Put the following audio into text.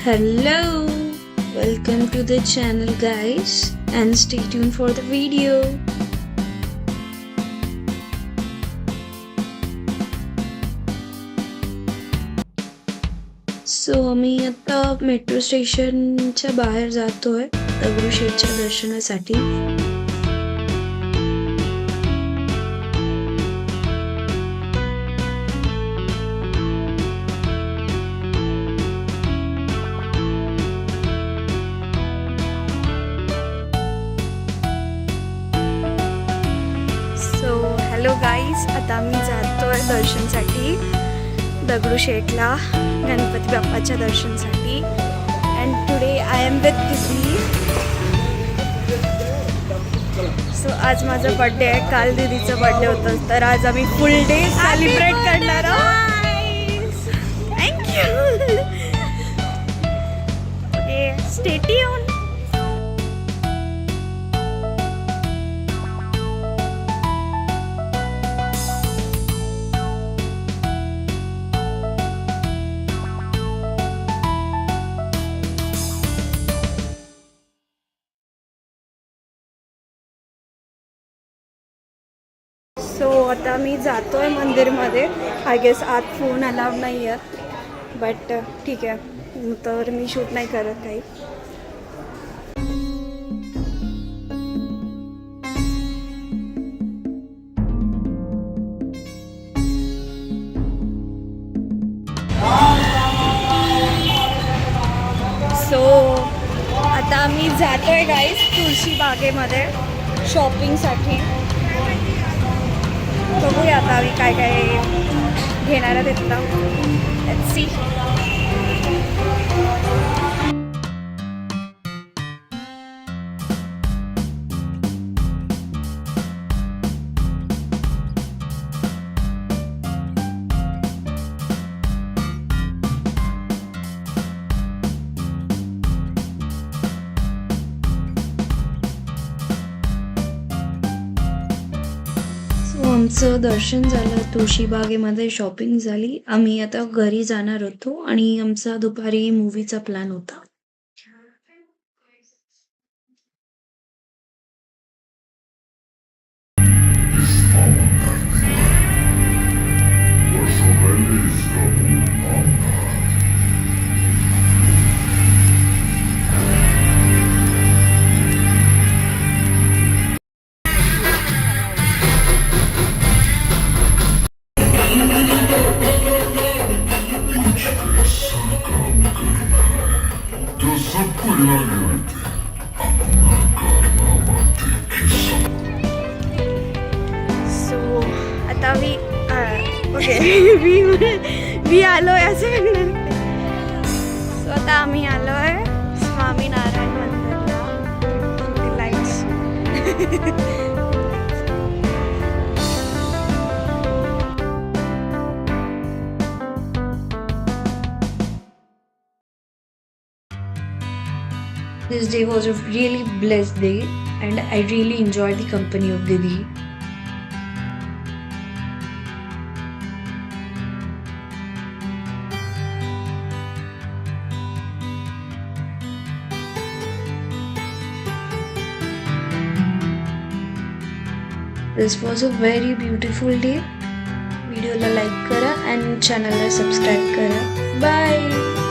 Hello, welcome to the channel guys and stay tuned for the video. सो आम्ही आता metro स्टेशनच्या बाहेर जातोय दगडूशेठच्या दर्शनासाठी. हॅलो गाईज, आता आम्ही जातोय दर्शनसाठी दगडूशेठला गणपती बाप्पाच्या दर्शनसाठी. And today I am with दिदी. सो आज माझा बर्थडे आहे. काल दीदीचा बर्थडे होता, तर आज आम्ही फुल डे सेलिब्रेट करणार आहोत. Thank you. Okay, stay tune. So आता मी जातोय मंदिरमध्ये. आय गेस आत फोन अलाउड नाही आहे, बट ठीक आहे, तर मी शूट नाही करत काही. सो आता आम्ही जातोय गाईज तुळशी बागेमध्ये शॉपिंगसाठी. बघूया आता आम्ही काय काय घेणार आहे तिथला. Let's see. आमचं दर्शन झालं, तुळशीबागेमध्ये शॉपिंग झाली. आम्ही आता घरी जाणार होतो आणि आमचा दुपारी मूवीचा प्लॅन होता. सो आता मी आलोय असं म्हणणार. सो आता आम्ही आलोय स्वामीनारायण मंदिरला. Lights. This day was a really blessed day and I really enjoyed the company of Didi. This was a very beautiful day. Video la like kara and channel la subscribe kara. Bye.